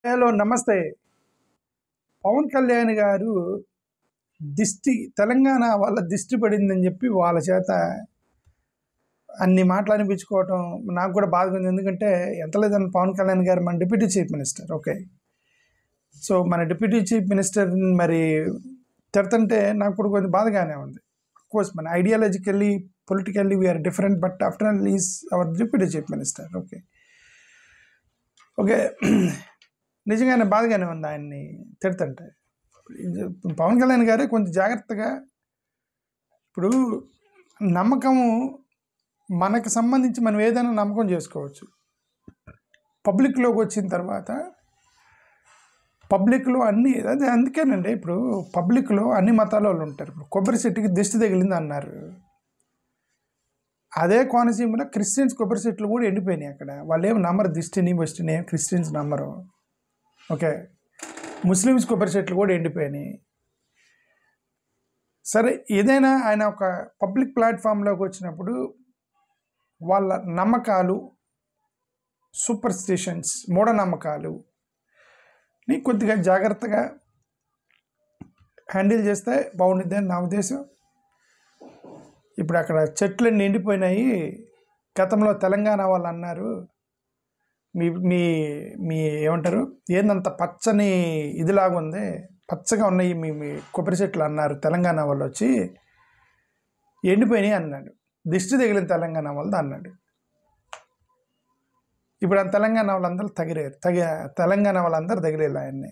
Hello నమస్తే. పవన్ కళ్యాణ్ గారు తెలంగాణ వాళ్ళ దిష్టి పడిందని చెప్పి వాళ్ళ చేత అన్ని మాటలు అనిపించుకోవటం నాకు కూడా బాధగా ఉంది. ఎందుకంటే ఎంత లేదని పవన్ కళ్యాణ్ గారు మన deputy chief minister. Okay, so మన డిప్యూటీ చీఫ్ మినిస్టర్ మరి తిడుతుంటే నాకు కూడా కొంచెం బాధగానే ఉంది. కోర్స్ మన ideologically politically we are different, but after all is our deputy chief minister. Okay okay నిజంగానే బాధగానే ఉంది ఆయన్ని తిడుతుంటే. పవన్ కళ్యాణ్ గారే కొంచెం జాగ్రత్తగా, ఇప్పుడు నమ్మకము మనకు సంబంధించి మనం ఏదైనా నమ్మకం చేసుకోవచ్చు. పబ్లిక్లోకి వచ్చిన తర్వాత పబ్లిక్లో అన్ని అదే అందుకేనండి, ఇప్పుడు పబ్లిక్లో అన్ని మతాల వాళ్ళు ఉంటారు. ఇప్పుడు కొబ్బరి చెట్టుకి దిష్టి తగిలింది అన్నారు. అదే కోనసీమలో క్రిస్టియన్స్ కొబ్బరి చెట్లు కూడా ఎండిపోయినాయి. అక్కడ వాళ్ళు ఏమి నమ్మరు, దిష్టిని బస్టిని క్రిస్టియన్స్ నమ్మరు. ఓకే, ముస్లిమ్స్ కొబ్బరి చెట్లు కూడా ఎండిపోయినాయి. సరే, ఏదైనా ఆయన ఒక పబ్లిక్ ప్లాట్ఫామ్లోకి వచ్చినప్పుడు వాళ్ళ నమ్మకాలు, సూపర్ స్టిషన్స్, మూఢనమ్మకాలుని కొద్దిగా జాగ్రత్తగా హ్యాండిల్ చేస్తే బాగుంటుంది అని నా ఉద్దేశం. ఇప్పుడు అక్కడ చెట్లన్నీ ఎండిపోయినాయి. గతంలో తెలంగాణ వాళ్ళు అన్నారు, మీ మీ మీ ఏమంటారు, ఏందంత పచ్చని ఇదిలాగా ఉంది, పచ్చగా ఉన్నాయి మీ మీ కొబ్బరి చెట్లు అన్నారు. తెలంగాణ వాళ్ళు వచ్చి ఎండిపోయినాయి అన్నాడు. దిష్టి తగిలిన తెలంగాణ వాళ్ళది అన్నాడు. ఇప్పుడు ఆ తెలంగాణ వాళ్ళందరూ తెలంగాణ వాళ్ళందరూ తగిలేరు ఆయన్ని.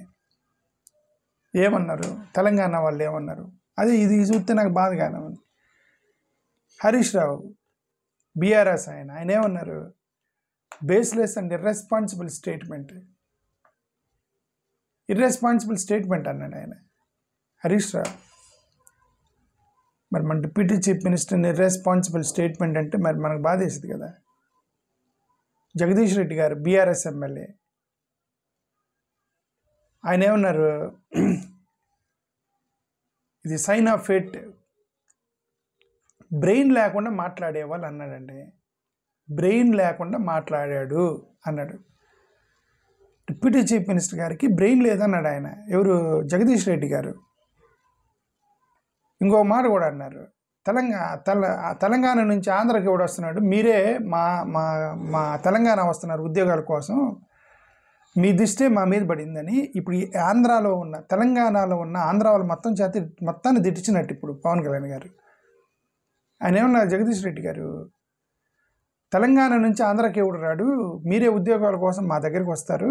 ఏమన్నారు తెలంగాణ వాళ్ళు ఏమన్నారు? అది ఇది చూస్తే నాకు బాధగానే ఉంది. హరీష్ రావు బీఆర్ఎస్ ఆయన ఏమన్నారు? బేస్లెస్ అండ్ ఇర్రెస్పాన్సిబుల్ స్టేట్మెంట్ అన్నాడు ఆయన, హరీష్ రావు. మరి మన డిప్యూటీ చీఫ్ మినిస్టర్ని ఇర్రెస్పాన్సిబుల్ స్టేట్మెంట్ అంటే మరి మనకు బాధ వేసింది కదా. జగదీష్ రెడ్డి గారు బీఆర్ఎస్ ఎమ్మెల్యే, ఆయన ఏమన్నారు? ఇది సైన్ ఆఫ్ ఫేట్, బ్రెయిన్ లేకుండా మాట్లాడేవాళ్ళు అన్నాడండి. బ్రెయిన్ లేకుండా మాట్లాడాడు అన్నాడు. డిప్యూటీ చీఫ్ మినిస్టర్ గారికి బ్రెయిన్ లేదన్నాడు ఆయన. ఎవరు? జగదీష్ రెడ్డి గారు. ఇంకో మాట కూడా అన్నారు, తెలంగాణ నుంచి ఆంధ్రాకి ఎవడు వస్తున్నాడు, మీరే మా మా మా తెలంగాణ వస్తున్నారు ఉద్యోగాల కోసం, మీ దిష్టే మా మీద పడిందని. ఇప్పుడు ఆంధ్రాలో ఉన్న, తెలంగాణలో ఉన్న ఆంధ్ర వాళ్ళు మొత్తాన్ని దిట్టించినట్టు ఇప్పుడు పవన్ కళ్యాణ్ గారు. ఆయన ఏమన్నారు జగదీష్ రెడ్డి గారు? తెలంగాణ నుంచి ఆంధ్రాకి ఎవడు రాడు, మీరే ఉద్యోగాల కోసం మా దగ్గరికి వస్తారు,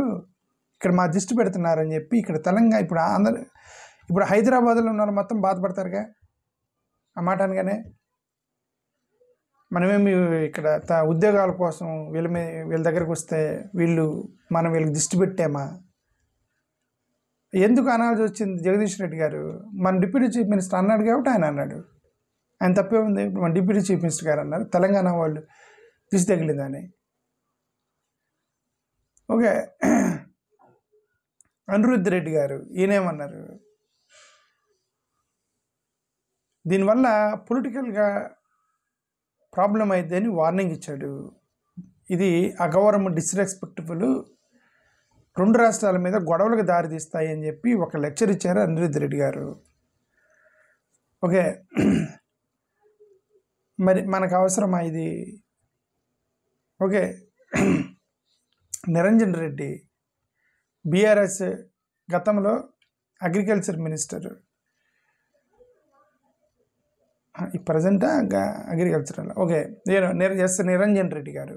ఇక్కడ మా దిష్టి పెడుతున్నారని చెప్పి. ఇక్కడ తెలంగాణ ఇప్పుడు హైదరాబాద్లో ఉన్న వాళ్ళు మొత్తం బాధపడతారుగా ఆ మాట అనగానే. మనమేమి ఇక్కడ ఉద్యోగాల కోసం వీళ్ళ దగ్గరికి వస్తే మనం వీళ్ళకి దిష్టి పెట్టామా? ఎందుకు అనాల్సి వచ్చింది జగదీష్ రెడ్డి గారు? మన డిప్యూటీ చీఫ్ మినిస్టర్ అన్నాడు కాబట్టి ఆయన అన్నాడు. ఆయన తప్పే ఉంది. మన డిప్యూటీ చీఫ్ మినిస్టర్ గారు అన్నారు తెలంగాణ వాళ్ళు దిష్టి తగిలిందని. ఓకే, అనిరుద్ధ్ రెడ్డి గారు ఈయనేమన్నారు? దీనివల్ల పొలిటికల్గా ప్రాబ్లం అయిద్దని వార్నింగ్ ఇచ్చాడు. ఇది అగౌరవం, డిస్రెస్పెక్ట్ఫుల్, 2 రాష్ట్రాల మీద గొడవలకు దారితీస్తాయి అని చెప్పి ఒక లెక్చర్ ఇచ్చారు అనిరుద్ధ్ రెడ్డి గారు. ఓకే, మరి మనకు అవసరమా ఇది? ఓకే, నిరంజన్ రెడ్డి బీఆర్ఎస్ గతంలో అగ్రికల్చర్ మినిస్టర్, ఈ ప్రజెంటా అగ్రికల్చరల్. ఓకే, నిరంజన్ రెడ్డి గారు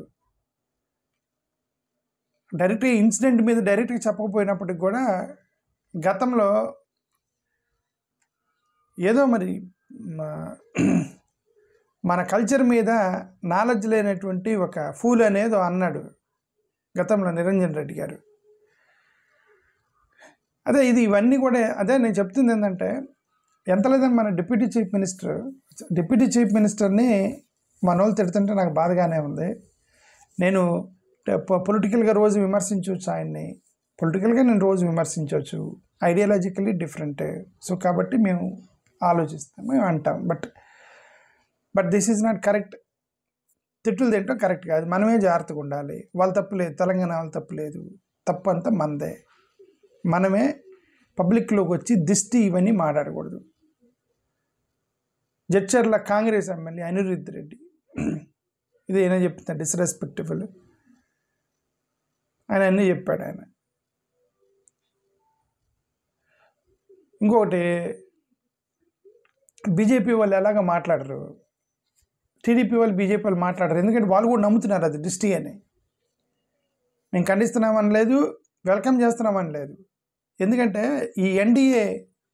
డైరెక్ట్గా ఇన్సిడెంట్ మీద డైరెక్ట్గా చెప్పకపోయినప్పటికి కూడా గతంలో ఏదో మరి మన కల్చర్ మీద నాలెడ్జ్ లేనటువంటి ఒక ఫూల్ అనేదో అన్నాడు గతంలో నిరంజన్ రెడ్డి గారు. అదే ఇవన్నీ కూడా అదే నేను చెప్తుంది ఏంటంటే, ఎంత లేదని మన డిప్యూటీ చీఫ్ మినిస్టర్ని మన వాళ్ళు తిడుతుంటే నాకు బాధగానే ఉంది. నేను పొలిటికల్గా రోజు విమర్శించవచ్చు ఆయన్ని, పొలిటికల్గా నేను రోజు విమర్శించవచ్చు, ఐడియాలజికల్లీ డిఫరెంట్. సో కాబట్టి మేము ఆలోచిస్తాం, మేము అంటాం. But this is not correct. తిట్టులు తింటాం కరెక్ట్ కాదు. మనమే జాగ్రత్తగా ఉండాలి. వాళ్ళు తప్పు లేదు, తెలంగాణ వాళ్ళు తప్పు లేదు, తప్పు అంతా మనదే. మనమే పబ్లిక్లోకి వచ్చి దిష్టి ఇవన్నీ మాట్లాడకూడదు. జడ్చర్ల కాంగ్రెస్ ఎమ్మెల్యే అనిరుద్ధ్ రెడ్డి ఇది ఏమైనా చెప్తున్నా డిస్రెస్పెక్టబుల్, ఆయన అన్నీ చెప్పాడు. ఆయన ఇంకొకటి, బీజేపీ వాళ్ళు ఎలాగ మాట్లాడరు, టీడీపీ వాళ్ళు బీజేపీ వాళ్ళు మాట్లాడరు, ఎందుకంటే వాళ్ళు కూడా నమ్ముతున్నారు అది దిష్టి అని. మేము ఖండిస్తున్నామని లేదు, వెల్కమ్ చేస్తున్నామని లేదు. ఎందుకంటే ఈ ఎన్డీఏ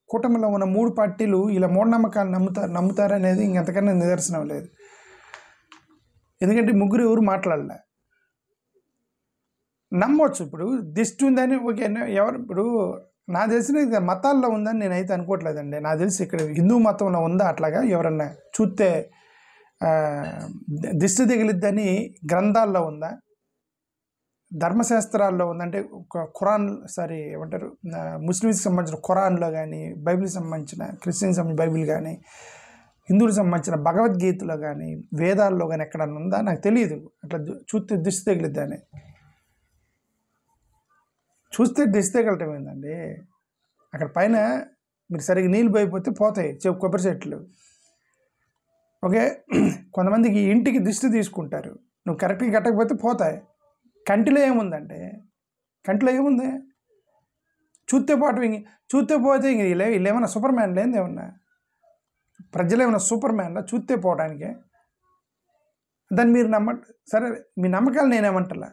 కూటమిలో ఉన్న 3 పార్టీలు ఇలా మూఢనమ్మకాలు నమ్ముతారనేది ఇంకెంతకన్నా నిదర్శనం లేదు. ఎందుకంటే ముగ్గురు ఎవరు మాట్లాడలే. నమ్మొచ్చు, ఇప్పుడు దిష్టి ఉందని ఓకే, ఎవరు ఇప్పుడు నాకు తెలిసిన మతాల్లో ఉందని నేనైతే అనుకోవట్లేదండి. నాకు తెలిసి ఇక్కడ హిందూ మతంలో ఉందా అట్లాగా ఎవరన్నా చూస్తే దిష్టి తగిలిద్దని గ్రంథాల్లో ఉందా, ధర్మశాస్త్రాల్లో ఉందంటే ఖురాన్ ఏమంటారు ముస్లిమ్స్కి సంబంధించిన ఖురాన్లో కానీ, బైబిల్కి సంబంధించిన క్రిస్టియన్కి సంబంధించిన బైబిల్ కానీ, హిందువులకు సంబంధించిన భగవద్గీతలో కానీ, వేదాల్లో కానీ ఎక్కడన్నా ఉందా నాకు తెలియదు. అట్లా చూస్తే దిష్టి తగిలిద్దని. చూస్తే దిష్టి తగలటం ఏందండి, అక్కడ పైన మీరు సరిగ్గా నీళ్ళు పోయిపోతే పోతాయి కొబ్బరి చెట్లు. ఓకే, కొంతమందికి ఇంటికి దిష్టి తీసుకుంటారు, నువ్వు కరెక్ట్గా కట్టకపోతే పోతాయి. కంటిలో ఏముందంటే, కంటిలో ఏముంది, చూస్తే పోతే ఇంక వీళ్ళు ఏమన్నా సూపర్ మ్యాన్ లేదు, ఏమన్నా ప్రజలు ఏమన్నా సూపర్ మ్యాన్లా చూస్తే పోవడానికి? దాన్ని మీరు సరే మీ నమ్మకాలు నేనేమంటలా,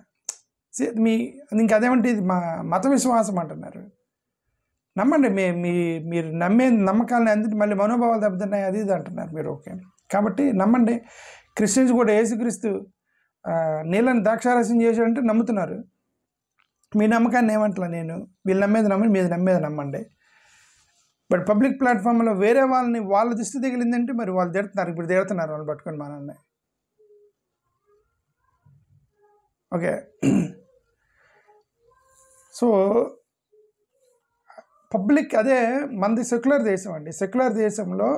ఇంకా అదేమంటే ఇది మా మత విశ్వాసం అంటున్నారు. నమ్మండి, మీరు నమ్మే నమ్మకాలని అందుకు మళ్ళీ మనోభావాలు దెబ్బతిన్నాయి అది ఇది అంటున్నారు మీరు. ఓకే, కాబట్టి నమ్మండి. క్రిస్టియన్స్ కూడా యేసుక్రీస్తు నీళ్ళని ద్రాక్షారసం చేశాడంటే నమ్ముతున్నారు. మీ నమ్మకాన్ని ఏమంటలా నేను, వీళ్ళు నమ్మేది నమ్మండి, మీరు నమ్మేది నమ్మండి. బట్ పబ్లిక్ ప్లాట్ఫామ్లో వేరే వాళ్ళ దిష్టి తగిలిందంటే మరి వాళ్ళు తిడుతున్నారు, ఇప్పుడు తిడుతున్నారు వాళ్ళు పట్టుకొని మా నాన్న. ఓకే, సో పబ్లిక్ అదే మనది సెక్యులర్ దేశం అండి. సెక్యులర్ దేశంలో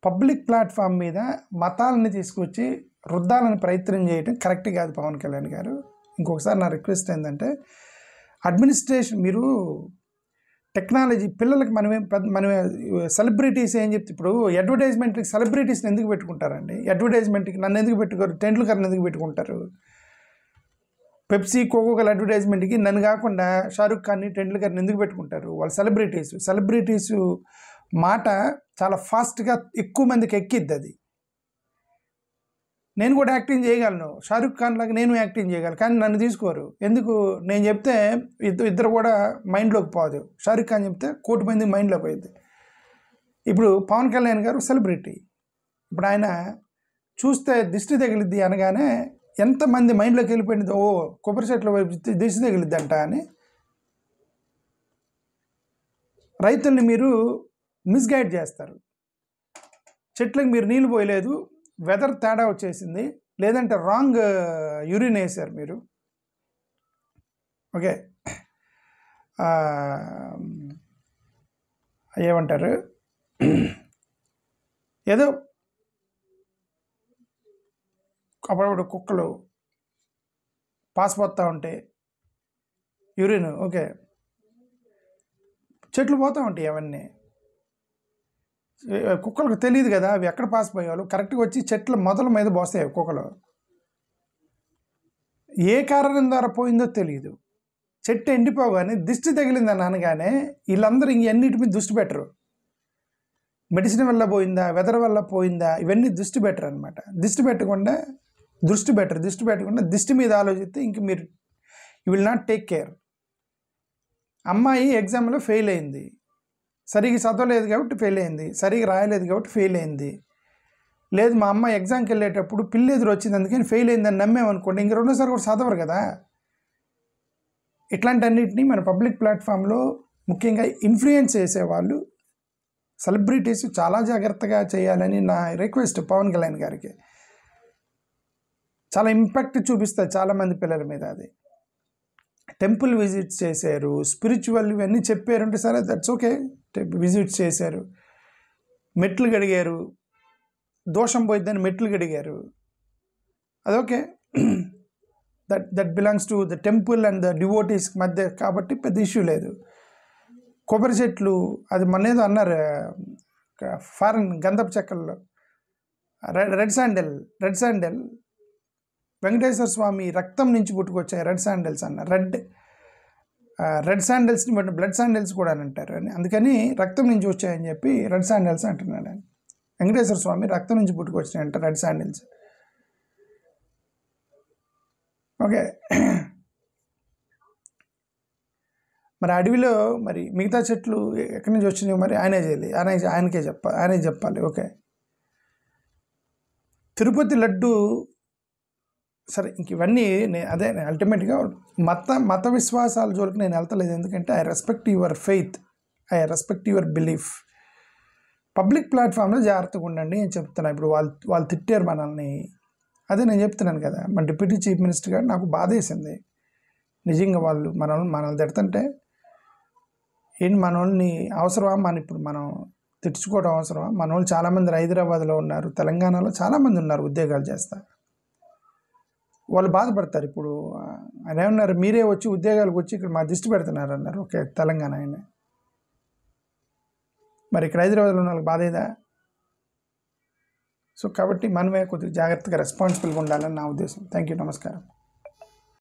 పబ్లిక్ ప్లాట్ఫామ్ మీద మతాలని తీసుకొచ్చి రుద్దాలని ప్రయత్నం చేయడం కరెక్ట్ కాదు పవన్ కళ్యాణ్ గారు. ఇంకొకసారి నా రిక్వెస్ట్ ఏంటంటే, అడ్మినిస్ట్రేషన్ మీరు టెక్నాలజీ పిల్లలకి మనమే సెలబ్రిటీస్ ఏం చెప్తే, ఇప్పుడు అడ్వర్టైజ్మెంట్కి సెలబ్రిటీస్ని ఎందుకు పెట్టుకుంటారండి? అడ్వర్టైజ్మెంట్కి నన్ను ఎందుకు పెట్టుకోరు, టెండూల్కర్ని ఎందుకు పెట్టుకుంటారు? పెప్సీ కోకోకోల అడ్వర్టైజ్మెంట్కి నన్ను కాకుండా షారుఖ్ ఖాన్ని టెండూల్కర్ని ఎందుకు పెట్టుకుంటారు? వాళ్ళు సెలబ్రిటీసు మాట చాలా ఫాస్ట్గా ఎక్కువ మందికి ఎక్కిద్ది. అది నేను కూడా యాక్టింగ్ చేయగలను, షారుఖ్ ఖాన్ లాగా నేను యాక్టింగ్ చేయగలను, కానీ నన్ను తీసుకోరు. ఎందుకు? నేను చెప్తే ఇద్దరు కూడా మైండ్లోకి పోదు. షారుఖ్ ఖాన్ చెప్తే 1 కోటి మంది మైండ్లోకి పోయింది. ఇప్పుడు పవన్ కళ్యాణ్ గారు సెలబ్రిటీ, ఇప్పుడు ఆయన చూస్తే దిష్టి తగిలిద్ది అనగానే ఎంతమంది మైండ్లోకి వెళ్ళిపోయింది, ఓ కొబ్బరి చెట్ల వైపు దిష్టి తగిలిద్దంట అని. రైతుల్ని మీరు మిస్గైడ్ చేస్తారు. చెట్లకు మీరు నీళ్ళు పోయలేదు, వెదర్ తేడా వచ్చేసింది, లేదంటే రాంగ్ యూరిన్ వేసారు మీరు. ఓకే, ఏమంటారు, ఏదో అప్పుడప్పుడు కుక్కలు పాసిపోతూ ఉంటే యూరిన్, ఓకే, చెట్లు పోతూ ఉంటాయి. అవన్నీ కుక్కలకు తెలియదు కదా అవి ఎక్కడ పాసిపోయేవాళ్ళు, కరెక్ట్గా వచ్చి చెట్ల మొదల మీద పోస్తాయి కుక్కలు. ఏ కారణం ద్వారా పోయిందో తెలియదు. చెట్టు ఎండిపోగానే దిష్టి తగిలిందని అనగానే వీళ్ళందరూ ఇంకన్నిటి మీద దృష్టి పెట్టరు. మెడిసిన్ వల్ల పోయిందా, వెదర్ వల్ల పోయిందా, ఇవన్నీ దృష్టి పెట్టరు అనమాట. దృష్టి పెట్టకుండా దిష్టి మీద ఆలోచిస్తే ఇంక మీరు you will not take care. అమ్మాయి ఎగ్జామ్లో ఫెయిల్ అయింది, సరిగ్గా చదవలేదు కాబట్టి ఫెయిల్ అయింది, సరిగ్గా రాయలేదు కాబట్టి ఫెయిల్ అయింది. లేదు మా అమ్మాయి ఎగ్జామ్కి వెళ్ళేటప్పుడు పిల్లి ఎదురు వచ్చింది అందుకని ఫెయిల్ అయిందని నమ్మేమనుకోండి, ఇంక రెండోసారి కూడా చదవరు కదా. ఇట్లాంటి అన్నింటినీ మన పబ్లిక్ ప్లాట్ఫామ్లో ముఖ్యంగా ఇన్ఫ్లుయెన్స్ చేసేవాళ్ళు సెలబ్రిటీస్ చాలా జాగ్రత్తగా చేయాలని నా రిక్వెస్ట్ పవన్ కళ్యాణ్ గారికి. చాలా ఇంపాక్ట్ చూపిస్తుంది చాలామంది పిల్లల మీద. అది టెంపుల్ విజిట్స్ చేశారు, స్పిరిచువల్ ఇవన్నీ చెప్పారంటే సరే దట్స్ ఓకే, విజిట్స్ చేశారు, మెట్లు గడిగారు, దోషం పోయిద్దని మెట్లు గడిగారు, అదొకే. That belongs to the temple and the devotees మధ్య కాబట్టి పెద్ద ఇష్యూ లేదు. కొబ్బరి చెట్లు అది మొన్నేదో అన్నారు ఫారెన్ గంధపు చెక్కల్లో రెడ్ శాండల్ వెంకటేశ్వర స్వామి రక్తం నుంచి పుట్టుకొచ్చాయి రెడ్ శాండల్స్ అన్న. రెడ్ శాండల్స్ని బట్టి బ్లడ్ శాండల్స్ కూడా అని అంటారు అని, అందుకని రక్తం నుంచి వచ్చాయని చెప్పి రెడ్ శాండల్స్ అంటున్నాడు ఆయన. వెంకటేశ్వర స్వామి రక్తం నుంచి పుట్టుకొచ్చినాయంట రెడ్ శాండల్స్. ఓకే, మరి అడవిలో మరి మిగతా చెట్లు ఎక్కడి నుంచి వచ్చినాయి మరి ఆయనకే చెప్పాలి. ఓకే, తిరుపతి లడ్డు సరే, ఇంక ఇవన్నీ అదే అల్టిమేట్గా మత విశ్వాసాల జోలికి నేను వెళ్తలేదు. ఎందుకంటే I respect your faith, I respect your belief. Public ప్లాట్ఫామ్లో జాగ్రత్తగా ఉండండి అని చెప్తున్నాను. ఇప్పుడు వాళ్ళు తిట్టారు మనల్ని, అదే నేను చెప్తున్నాను కదా. మన డిప్యూటీ చీఫ్ మినిస్టర్ గారు నాకు బాధేసింది నిజంగా. మనల్ని తిడుతుంటే ఏంటి, మన వాళ్ళని అవసరమా, ఇప్పుడు మనం తిట్టుకోవడం అవసరమా? మన వాళ్ళు చాలామంది హైదరాబాద్లో ఉన్నారు, తెలంగాణలో చాలామంది ఉన్నారు ఉద్యోగాలు చేస్తా, వాళ్ళు బాధపడతారు. ఇప్పుడు ఆయన ఏమన్నారు, మీరే వచ్చి ఉద్యోగాలకు వచ్చి ఇక్కడ మా దిష్టి పెడుతున్నారు అన్నారు. ఓకే, తెలంగాణ ఆయన, మరి ఇక్కడ హైదరాబాద్లో ఉన్న వాళ్ళకి బాధేదా? సో కాబట్టి మనమే కొద్దిగా జాగ్రత్తగా రెస్పాన్సిబుల్గా ఉండాలని నా ఉద్దేశం. థ్యాంక్ యూ, నమస్కారం.